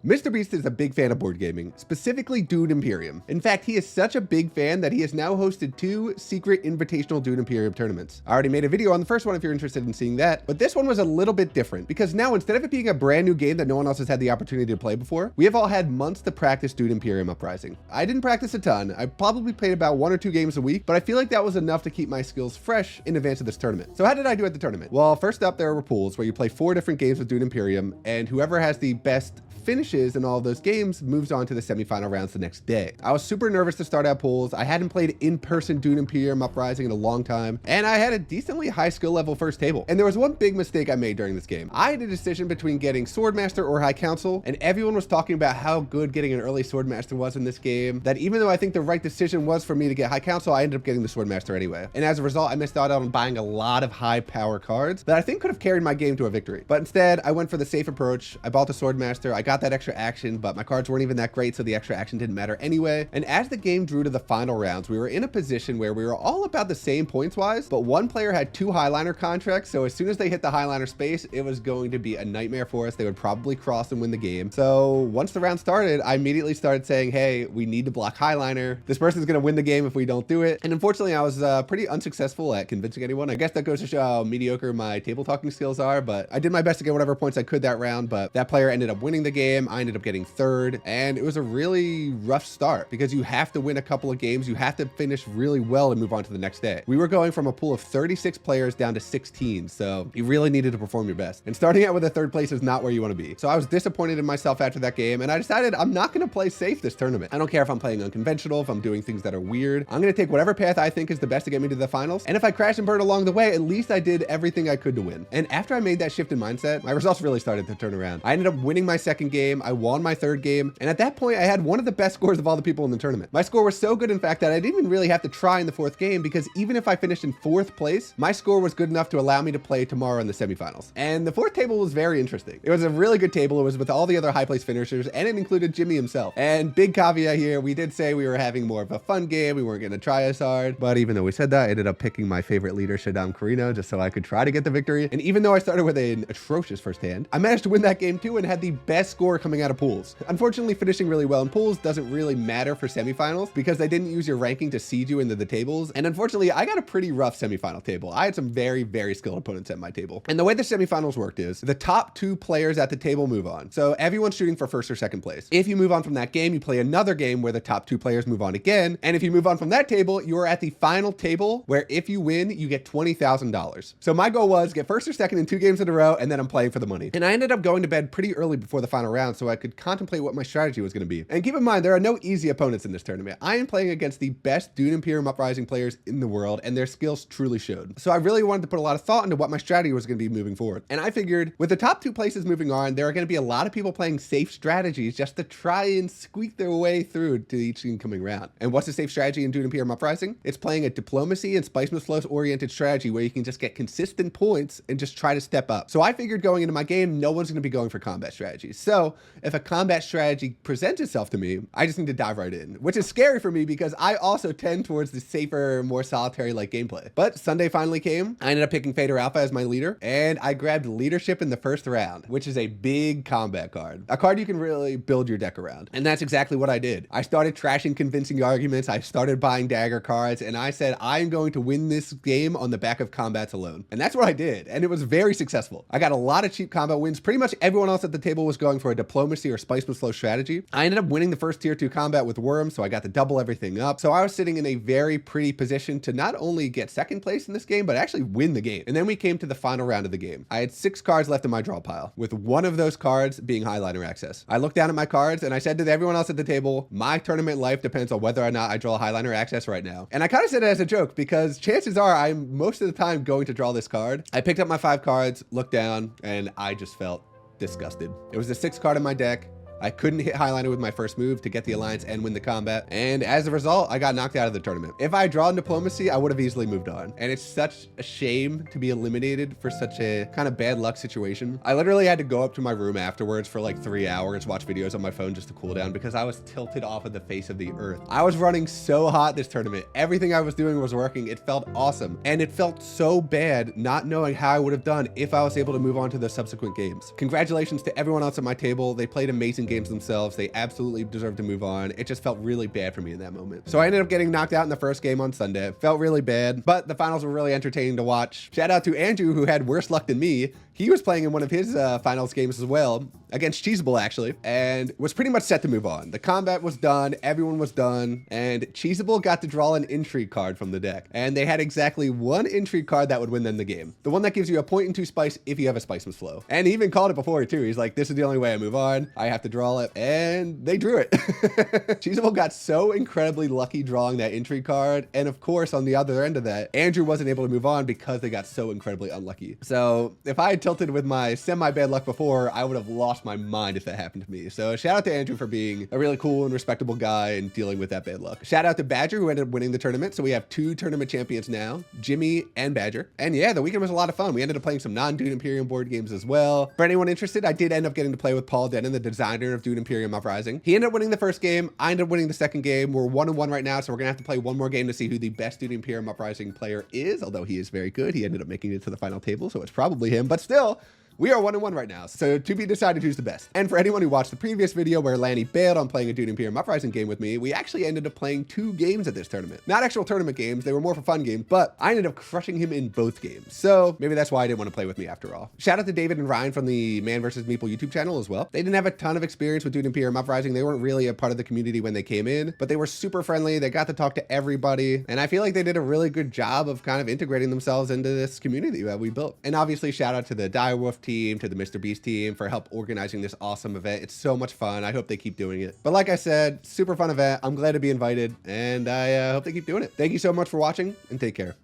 Mr. Beast is a big fan of board gaming, specifically Dune Imperium. In fact, he is such a big fan that he has now hosted 2 secret invitational Dune Imperium tournaments. I already made a video on the first one if you're interested in seeing that, but this one was a little bit different because now instead of it being a brand new game that no one else has had the opportunity to play before, we have all had months to practice Dune Imperium Uprising. I didn't practice a ton. I probably played about 1 or 2 games a week, but I feel like that was enough to keep my skills fresh in advance of this tournament. So how did I do at the tournament? Well, first up, there were pools where you play 4 different games of Dune Imperium, and whoever has the best finishes in all of those games moves on to the semifinal rounds the next day. I was super nervous to start out pools. I hadn't played in-person Dune Imperium Uprising in a long time, and I had a decently high skill level first table. And there was one big mistake I made during this game. I had a decision between getting Swordmaster or High Council, and everyone was talking about how good getting an early Swordmaster was in this game, that even though I think the right decision was for me to get High Council, I ended up getting the Swordmaster anyway. And as a result, I missed out on buying a lot of high power cards that I think could have carried my game to a victory. But instead, I went for the safe approach. I bought the Swordmaster. I got that extra action, but my cards weren't even that great, so the extra action didn't matter anyway. And as the game drew to the final rounds, we were in a position where we were all about the same points-wise, but one player had 2 Highliner contracts, so as soon as they hit the Highliner space, it was going to be a nightmare for us. They would probably cross and win the game. So once the round started, I immediately started saying, hey, we need to block Highliner. This person's going to win the game if we don't do it. And unfortunately, I was pretty unsuccessful at convincing anyone. I guess that goes to show how mediocre my table talking skills are, but I did my best to get whatever points I could that round, but that player ended up winning the game. I ended up getting 3rd, and it was a really rough start because you have to win a couple of games. You have to finish really well and move on to the next day. We were going from a pool of 36 players down to 16, so you really needed to perform your best. And starting out with a 3rd place is not where you want to be. So I was disappointed in myself after that game, and I decided I'm not going to play safe this tournament. I don't care if I'm playing unconventional, if I'm doing things that are weird. I'm going to take whatever path I think is the best to get me to the finals, and if I crash and burn along the way, at least I did everything I could to win. And after I made that shift in mindset, my results really started to turn around. I ended up winning my 2nd game, I won my 3rd game, and at that point I had one of the best scores of all the people in the tournament. My score was so good, in fact, that I didn't even really have to try in the 4th game, because even if I finished in 4th place, my score was good enough to allow me to play tomorrow in the semifinals. And the 4th table was very interesting. It was a really good table. It was with all the other high place finishers, and it included Jimmy himself. And big caveat here, we did say we were having more of a fun game, we weren't going to try as hard, but even though we said that, I ended up picking my favorite leader, Shaddam Carino, just so I could try to get the victory. And even though I started with an atrocious first hand, I managed to win that game too and had the best score coming out of pools. Unfortunately, finishing really well in pools doesn't really matter for semifinals because they didn't use your ranking to seed you into the tables. And unfortunately, I got a pretty rough semifinal table. I had some very, very skilled opponents at my table. And the way the semifinals worked is the top 2 players at the table move on. So everyone's shooting for 1st or 2nd place. If you move on from that game, you play another game where the top 2 players move on again. And if you move on from that table, you're at the final table where if you win, you get $20,000. So my goal was get 1st or 2nd in 2 games in a row, and then I'm playing for the money. And I ended up going to bed pretty early before the final round so I could contemplate what my strategy was going to be. And keep in mind, there are no easy opponents in this tournament. I am playing against the best Dune Imperium Uprising players in the world, and their skills truly showed. So I really wanted to put a lot of thought into what my strategy was going to be moving forward. And I figured with the top 2 places moving on, there are going to be a lot of people playing safe strategies just to try and squeak their way through to each incoming round. And what's a safe strategy in Dune Imperium Uprising? It's playing a diplomacy and Spice Must Flow oriented strategy where you can just get consistent points and just try to step up. So I figured going into my game, no one's going to be going for combat strategies. So if a combat strategy presents itself to me, I just need to dive right in, which is scary for me because I also tend towards the safer, more solitary like gameplay. But Sunday finally came. I ended up picking Fader Alpha as my leader, and I grabbed leadership in the 1st round, which is a big combat card, a card you can really build your deck around. And that's exactly what I did. I started trashing convincing arguments. I started buying dagger cards, and I said, I'm going to win this game on the back of combats alone. And that's what I did. And it was very successful. I got a lot of cheap combat wins. Pretty much everyone else at the table was going for a diplomacy or Spice Must Flow strategy. I ended up winning the first tier 2 combat with Worm, so I got to double everything up. So I was sitting in a very pretty position to not only get 2nd place in this game, but actually win the game. And then we came to the final round of the game. I had 6 cards left in my draw pile, with one of those cards being Highliner Access. I looked down at my cards and I said to everyone else at the table, my tournament life depends on whether or not I draw Highliner Access right now. And I kind of said it as a joke because chances are I'm most of the time going to draw this card. I picked up my 5 cards, looked down, and I just felt disgusted. It was the 6th card in my deck. I couldn't hit Highliner with my first move to get the alliance and win the combat. And as a result, I got knocked out of the tournament. If I had drawn diplomacy, I would have easily moved on. And it's such a shame to be eliminated for such a kind of bad luck situation. I literally had to go up to my room afterwards for like 3 hours, watch videos on my phone just to cool down because I was tilted off of the face of the earth. I was running so hot this tournament. Everything I was doing was working. It felt awesome. And it felt so bad not knowing how I would have done if I was able to move on to the subsequent games. Congratulations to everyone else at my table. They played amazing games games themselves. They absolutely deserve to move on. It just felt really bad for me in that moment. So I ended up getting knocked out in the first game on Sunday. It felt really bad, but the finals were really entertaining to watch. Shout out to Andrew, who had worse luck than me. He was playing in one of his finals games as well, against Cheesable actually, and was pretty much set to move on. The combat was done, everyone was done, and Cheesable got to draw an intrigue card from the deck. And they had exactly one intrigue card that would win them the game. The one that gives you a 0.2 spice if you have a Spiceman's Flow. And he even called it before too. He's like, this is the only way I move on. I have to draw it. And they drew it. Cheesable got so incredibly lucky drawing that intrigue card. And of course, on the other end of that, Andrew wasn't able to move on because they got so incredibly unlucky. So if I had tilted with my semi-bad luck before, I would have lost my mind if that happened to me. So shout out to Andrew for being a really cool and respectable guy and dealing with that bad luck. Shout out to Badger, who ended up winning the tournament. So we have 2 tournament champions now, Jimmy and Badger. And yeah, the weekend was a lot of fun. We ended up playing some non-Dune Imperium board games as well. For anyone interested, I did end up getting to play with Paul Denon, the designer of Dune Imperium Uprising. He ended up winning the first game. I ended up winning the second game. We're 1-1 right now, so we're gonna have to play one more game to see who the best Dune Imperium Uprising player is, although he is very good. He ended up making it to the final table, so it's probably him, but still, we are 1-1 right now, so to be decided who's the best. And for anyone who watched the previous video where Lanny bailed on playing a Dune Imperium Uprising game with me, we actually ended up playing 2 games at this tournament. Not actual tournament games, they were more for fun games, but I ended up crushing him in both games. So maybe that's why I didn't want to play with me after all. Shout out to David and Ryan from the Man vs. Meeple YouTube channel as well. They didn't have a ton of experience with Dune Imperium Uprising. They weren't really a part of the community when they came in, but they were super friendly. They got to talk to everybody, and I feel like they did a really good job of kind of integrating themselves into this community that we built. And obviously shout out to the Direwolf team, to the Mr. Beast team for help organizing this awesome event. It's so much fun. I hope they keep doing it. But like I said, super fun event. I'm glad to be invited, and I hope they keep doing it. Thank you so much for watching, and take care.